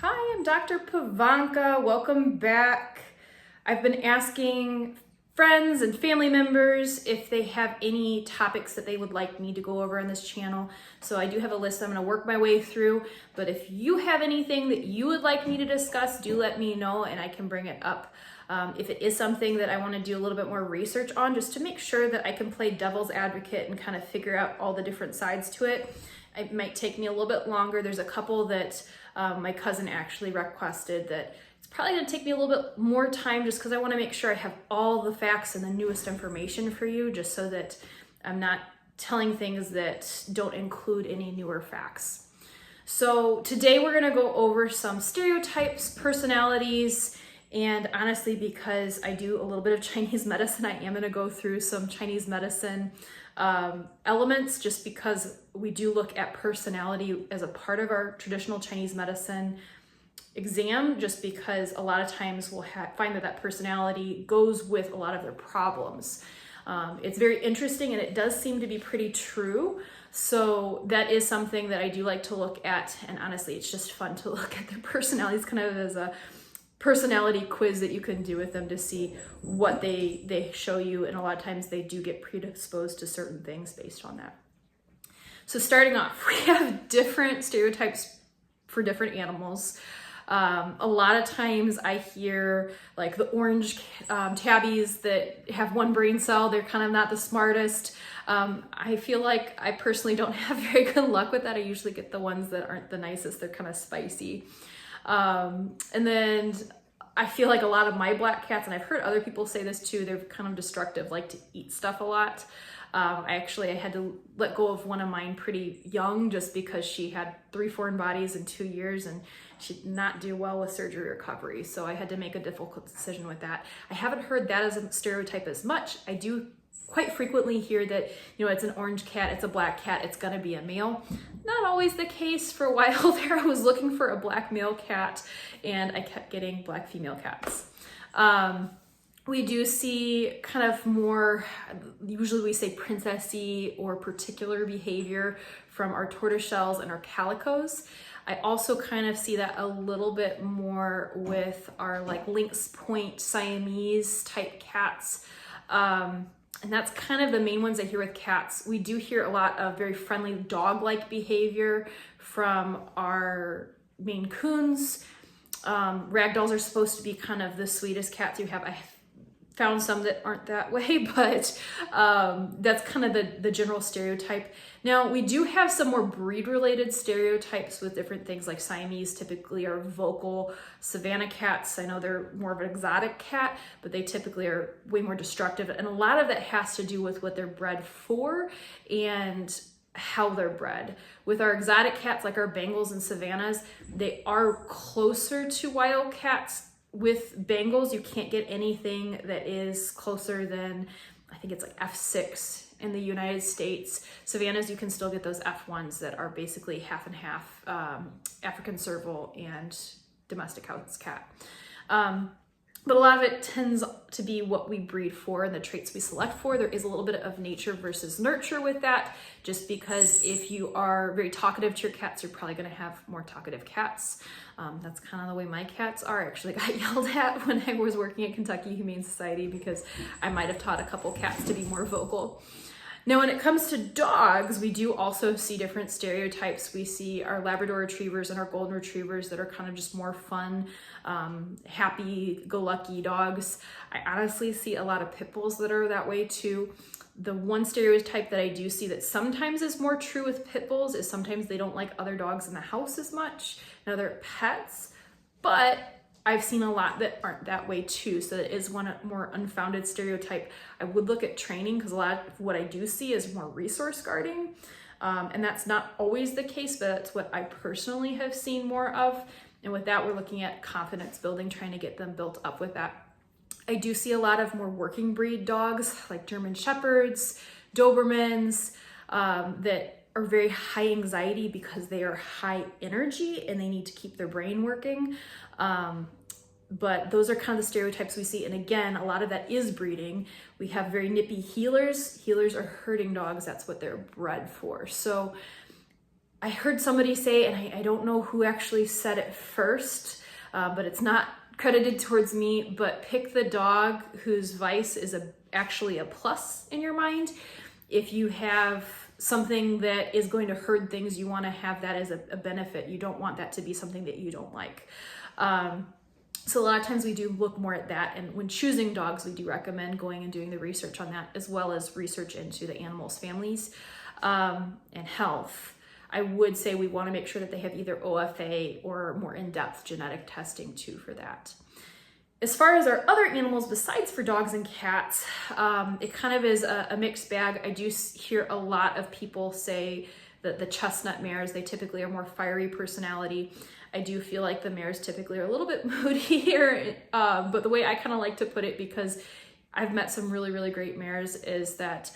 Hi, I'm Dr. Pavanka. Welcome back. I've been asking friends and family members if they have any topics that they would like me to go over on this channel. So I do have a list I'm going to work my way through, but if you have anything that you would like me to discuss, do let me know and I can bring it up. If it is something that I want to do a little bit more research on, just to make sure that I can play devil's advocate and kind of figure out all the different sides to it. It might take me a little bit longer. There's a couple that my cousin actually requested that it's probably going to take me a little bit more time just because I want to make sure I have all the facts and the newest information for you, just so that I'm not telling things that don't include any newer facts. So today we're going to go over some stereotypes, personalities, and honestly, because I do a little bit of Chinese medicine, I am going to go through some Chinese medicine elements, just because we do look at personality as a part of our traditional Chinese medicine exam, just because a lot of times we'll find that personality goes with a lot of their problems. It's very interesting and it does seem to be pretty true. So that is something that I do like to look at, and honestly, it's just fun to look at their personalities kind of as a personality quiz that you can do with them to see what they show you, and a lot of times they do get predisposed to certain things based on that. So starting off, we have different stereotypes for different animals. A lot of times I hear like the orange tabbies that have one brain cell, they're kind of not the smartest. I feel like I personally don't have very good luck with that. I usually get the ones that aren't the nicest, they're kind of spicy. And then I feel like a lot of my black cats, and I've heard other people say this too, they're kind of destructive, like to eat stuff a lot. I had to let go of one of mine pretty young just because she had 3 foreign bodies in 2 years and she did not do well with surgery recovery. So I had to make a difficult decision with that. I haven't heard that as a stereotype as much. I do quite frequently hear that, it's an orange cat, it's a black cat, it's gonna be a male. Not always the case. For a while there, I was looking for a black male cat and I kept getting black female cats. We do see kind of more, usually we say princessy or particular behavior from our tortoiseshells and our calicos. I also kind of see that a little bit more with our like lynx point Siamese type cats. And that's kind of the main ones I hear with cats. We do hear a lot of very friendly dog-like behavior from our Maine Coons. Ragdolls are supposed to be kind of the sweetest cats you have. I found some that aren't that way, but that's kind of the general stereotype. Now, we do have some more breed-related stereotypes with different things, like Siamese typically are vocal. Savannah cats, I know they're more of an exotic cat, but they typically are way more destructive. And a lot of that has to do with what they're bred for and how they're bred. With our exotic cats, like our Bengals and Savannahs, they are closer to wild cats. With Bengals, you can't get anything that is closer than, I think it's like F6 in the United States. Savannahs, you can still get those F1s that are basically half and half African serval and domestic house cat. But a lot of it tends to be what we breed for and the traits we select for. There is a little bit of nature versus nurture with that, just because if you are very talkative to your cats, you're probably going to have more talkative cats. That's kind of the way my cats are. I actually got yelled at when I was working at Kentucky Humane Society because I might have taught a couple cats to be more vocal. Now, when it comes to dogs, we do also see different stereotypes. We see our Labrador retrievers and our golden retrievers that are kind of just more fun, happy-go-lucky dogs. I honestly see a lot of pit bulls that are that way too. The one stereotype that I do see that sometimes is more true with pit bulls is sometimes they don't like other dogs in the house as much. Now, they're pets, but I've seen a lot that aren't that way too. So it is one more unfounded stereotype. I would look at training because a lot of what I do see is more resource guarding. And that's not always the case, but that's what I personally have seen more of. And with that, we're looking at confidence building, trying to get them built up with that. I do see a lot of more working breed dogs like German Shepherds, Dobermans, that are very high anxiety because they are high energy and they need to keep their brain working. But those are kind of the stereotypes we see. And again, a lot of that is breeding. We have very nippy healers. Healers are herding dogs. That's what they're bred for. So I heard somebody say, and I don't know who actually said it first, but it's not credited towards me, but pick the dog whose vice is actually a plus in your mind. If you have something that is going to hurt things, you want to have that as a benefit. You don't want that to be something that you don't like. So a lot of times we do look more at that, and when choosing dogs, we do recommend going and doing the research on that, as well as research into the animals' families and health. I would say we want to make sure that they have either OFA or more in-depth genetic testing too for that. As far as our other animals besides for dogs and cats, it kind of is a mixed bag. I do hear a lot of people say that the chestnut mares, they typically are more fiery personality. I do feel like the mares typically are a little bit moodier, but the way I kind of like to put it, because I've met some really, really great mares, is that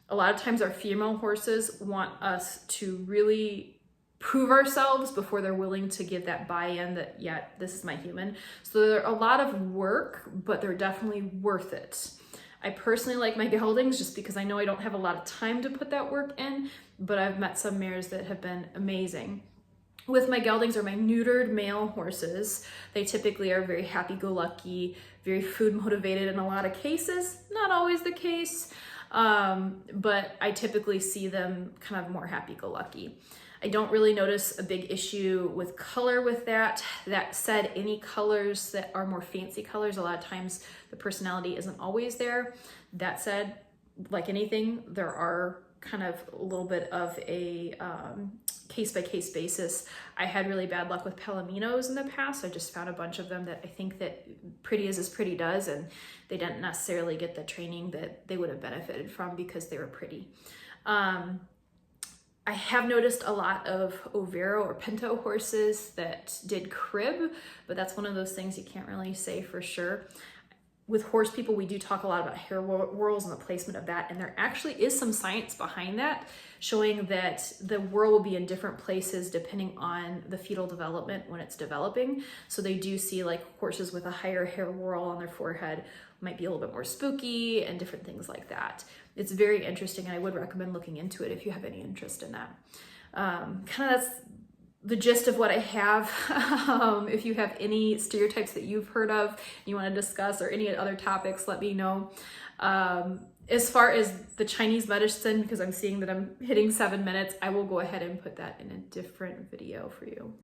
a lot of times our female horses want us to really prove ourselves before they're willing to give that buy-in that, yeah, this is my human. So they're a lot of work, but they're definitely worth it. I personally like my geldings just because I know I don't have a lot of time to put that work in, but I've met some mares that have been amazing. With my geldings or my neutered male horses, they typically are very happy-go-lucky, very food motivated in a lot of cases. Not always the case. But I typically see them kind of more happy-go-lucky. I don't really notice a big issue with color with that. That said, any colors that are more fancy colors, a lot of times the personality isn't always there. That said, like anything, there are kind of a little bit of a case-by-case basis. I had really bad luck with Palominos in the past. I just found a bunch of them that I think that pretty as pretty does, and they didn't necessarily get the training that they would have benefited from because they were pretty. I have noticed a lot of Overo or Pinto horses that did crib, but that's one of those things you can't really say for sure. With horse people, we do talk a lot about hair whorls and the placement of that, and there actually is some science behind that, showing that the whorl will be in different places depending on the fetal development when it's developing. So they do see like horses with a higher hair whorl on their forehead might be a little bit more spooky and different things like that. It's very interesting, and I would recommend looking into it if you have any interest in that. Kind of that's the gist of what I have. If you have any stereotypes that you've heard of, you want to discuss, or any other topics, let me know. As far as the Chinese medicine, because I'm seeing that I'm hitting 7 minutes, I will go ahead and put that in a different video for you.